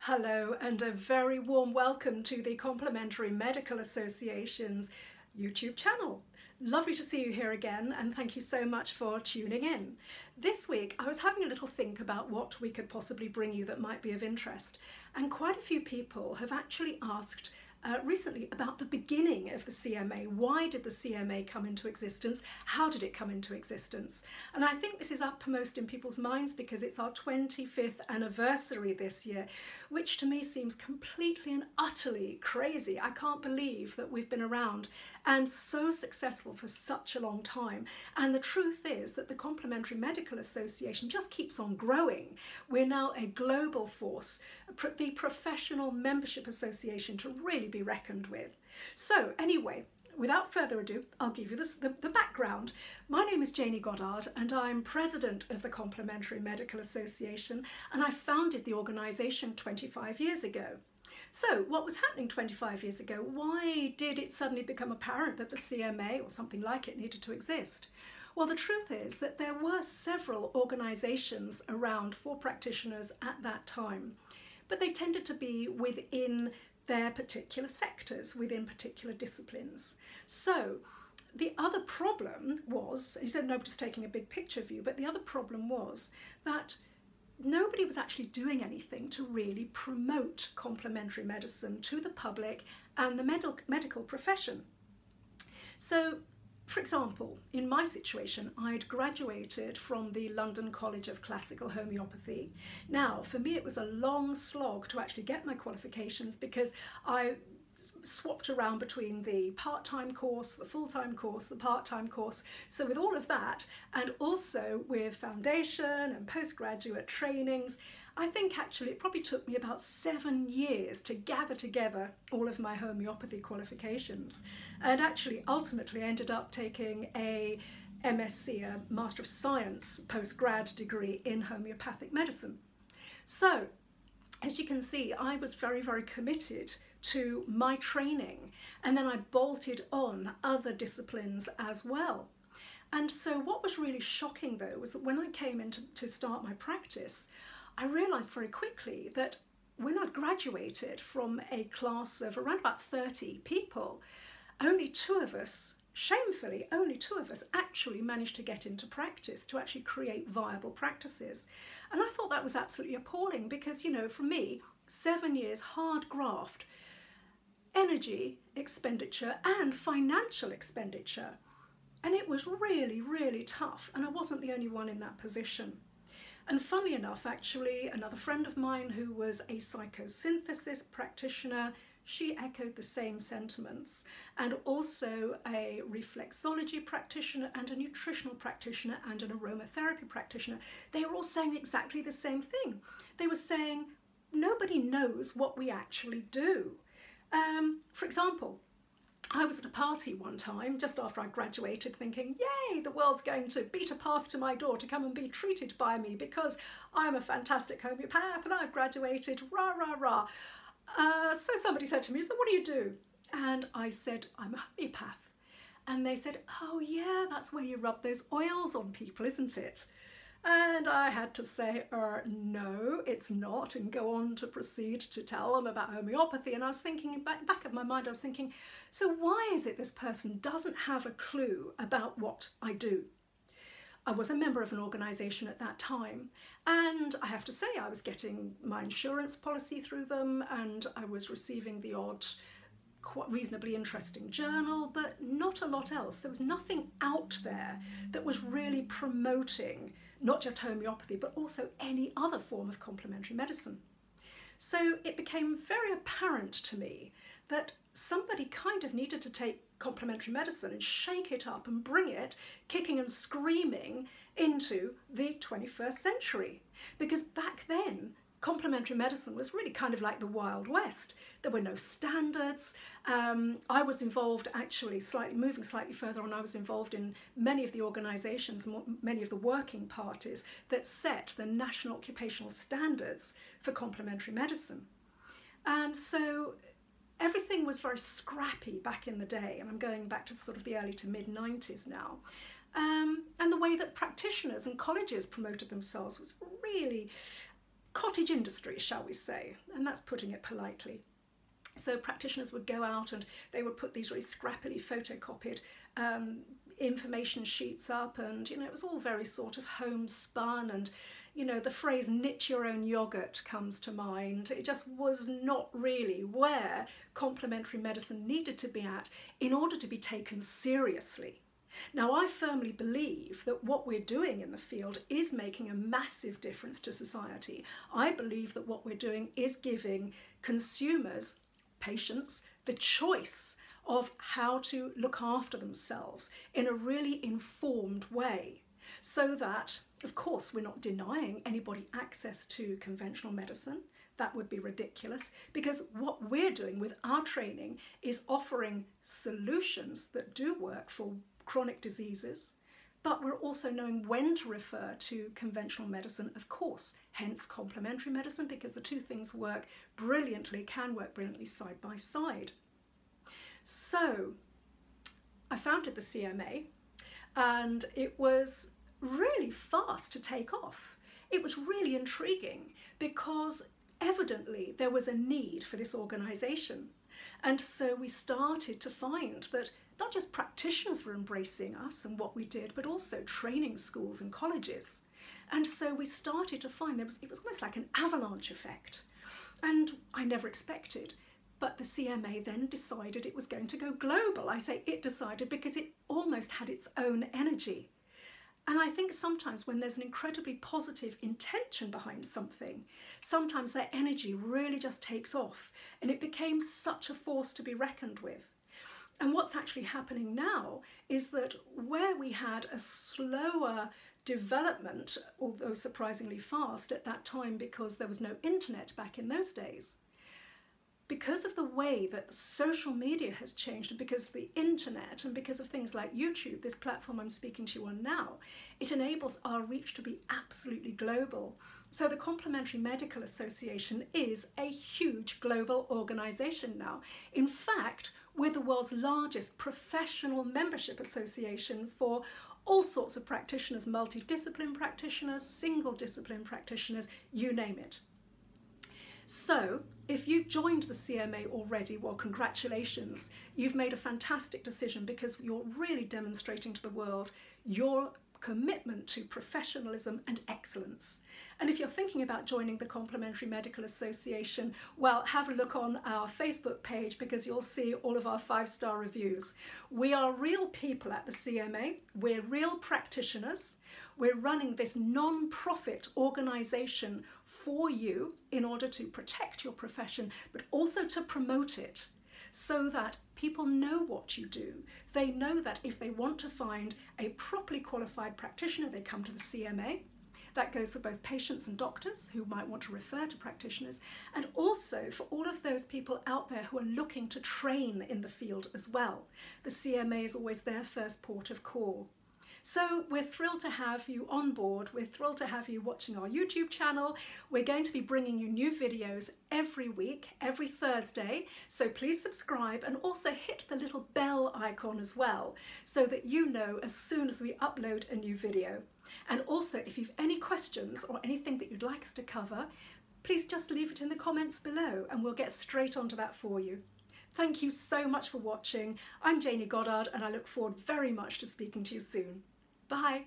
Hello and a very warm welcome to the Complementary Medical Association's YouTube channel. Lovely to see you here again, and thank you so much for tuning in. This week I was having a little think about what we could possibly bring you that might be of interest, and quite a few people have actually asked recently about the beginning of the CMA. Why did the CMA come into existence? How did it come into existence? And I think this is uppermost in people's minds because it's our 25th anniversary this year, which to me seems completely and utterly crazy. I can't believe that we've been around and so successful for such a long time. And the truth is that the Complementary Medical Association just keeps on growing. We're now a global force, the professional membership association to really be reckoned with. So anyway, without further ado, I'll give you the background. My name is Jayney Goddard and I'm president of the Complementary Medical Association, and I founded the organisation 25 years ago. So what was happening 25 years ago? Why did it suddenly become apparent that the CMA or something like it needed to exist? Well, the truth is that there were several organisations around for practitioners at that time, but they tended to be within their particular sectors, within particular disciplines. So the other problem was, you said nobody's taking a big picture view, but the other problem was that nobody was actually doing anything to really promote complementary medicine to the public and the medical profession. So, for example, in my situation, I'd graduated from the London College of Classical Homeopathy. Now, for me, it was a long slog to actually get my qualifications because I swapped around between the part-time course, the full-time course, the part-time course. So with all of that, and also with foundation and postgraduate trainings, I think actually it probably took me about 7 years to gather together all of my homeopathy qualifications. And actually, ultimately, I ended up taking a MSc, a Master of Science postgrad degree in homeopathic medicine. So, as you can see, I was very, very committed to my training, and then I bolted on other disciplines as well. And so what was really shocking though was that when I came in to start my practice, I realised very quickly that when I'd graduated from a class of around about 30 people, only 2 of us, shamefully, only 2 of us actually managed to get into practice, to actually create viable practices. And I thought that was absolutely appalling because, you know, for me, 7 years hard graft, energy expenditure and financial expenditure. And it was really, really tough. And I wasn't the only one in that position. And funnily enough, actually, another friend of mine who was a psychosynthesis practitioner, she echoed the same sentiments, and also a reflexology practitioner and a nutritional practitioner and an aromatherapy practitioner. They were all saying exactly the same thing. They were saying, nobody knows what we actually do. For example, I was at a party one time just after I graduated thinking, yay, the world's going to beat a path to my door to come and be treated by me because I'm a fantastic homeopath and I've graduated, rah, rah, rah. So somebody said to me, so what do you do? And I said, I'm a homeopath. And they said, oh yeah, that's where you rub those oils on people, isn't it? And I had to say, no, it's not, and go on to proceed to tell them about homeopathy. And I was thinking, back of my mind, I was thinking, so why is it this person doesn't have a clue about what I do? I was a member of an organisation at that time, and I have to say I was getting my insurance policy through them, and I was receiving the odd quite reasonably interesting journal, but not a lot else. There was nothing out there that was really promoting not just homeopathy, but also any other form of complementary medicine. So it became very apparent to me that somebody kind of needed to take complementary medicine and shake it up and bring it kicking and screaming into the 21st century. Because back then, complementary medicine was really kind of like the Wild West. There were no standards. I was involved actually moving slightly further on, I was involved in many of the organisations, many of the working parties that set the national occupational standards for complementary medicine. And so everything was very scrappy back in the day, and I'm going back to sort of the early to mid-90s now. And the way that practitioners and colleges promoted themselves was really cottage industry, shall we say, and that's putting it politely. So practitioners would go out and they would put these really scrappily photocopied information sheets up, and it was all very sort of homespun, and the phrase knit your own yogurt comes to mind. It just was not really where complementary medicine needed to be at in order to be taken seriously. Now, I firmly believe that what we're doing in the field is making a massive difference to society. I believe that what we're doing is giving consumers, patients, the choice of how to look after themselves in a really informed way, so that, of course, we're not denying anybody access to conventional medicine. That would be ridiculous, because what we're doing with our training is offering solutions that do work for chronic diseases, but we're also knowing when to refer to conventional medicine, of course, hence complementary medicine, because the two things work brilliantly, can work brilliantly side by side. So I founded the CMA, and it was really fast to take off. It was really intriguing because evidently there was a need for this organisation. And so we started to find that not just practitioners were embracing us and what we did, but also training schools and colleges. And so we started to find it was almost like an avalanche effect. And I never expected, but the CMA then decided it was going to go global. I say it decided because it almost had its own energy. And I think sometimes when there's an incredibly positive intention behind something, sometimes that energy really just takes off, and it became such a force to be reckoned with. And what's actually happening now is that where we had a slower development, although surprisingly fast at that time because there was no internet back in those days, because of the way that social media has changed, and because of the internet, and because of things like YouTube, this platform I'm speaking to you on now, it enables our reach to be absolutely global. So the Complementary Medical Association is a huge global organisation now. In fact, we're the world's largest professional membership association for all sorts of practitioners, multidiscipline practitioners, single discipline practitioners, you name it. So if you've joined the CMA already, well, congratulations. You've made a fantastic decision, because you're really demonstrating to the world your commitment to professionalism and excellence. And if you're thinking about joining the Complementary Medical Association, well, have a look on our Facebook page, because you'll see all of our 5-star reviews. We are real people at the CMA. We're real practitioners. We're running this non-profit organisation for you in order to protect your profession, but also to promote it, so that people know what you do. They know that if they want to find a properly qualified practitioner, they come to the CMA. That goes for both patients and doctors who might want to refer to practitioners, and also for all of those people out there who are looking to train in the field as well. The CMA is always their first port of call. So we're thrilled to have you on board. We're thrilled to have you watching our YouTube channel. We're going to be bringing you new videos every week, every Thursday. So please subscribe, and also hit the little bell icon as well, so that you know as soon as we upload a new video. And also, if you've any questions or anything that you'd like us to cover, please just leave it in the comments below and we'll get straight onto that for you. Thank you so much for watching. I'm Jayney Goddard, and I look forward very much to speaking to you soon. Bye.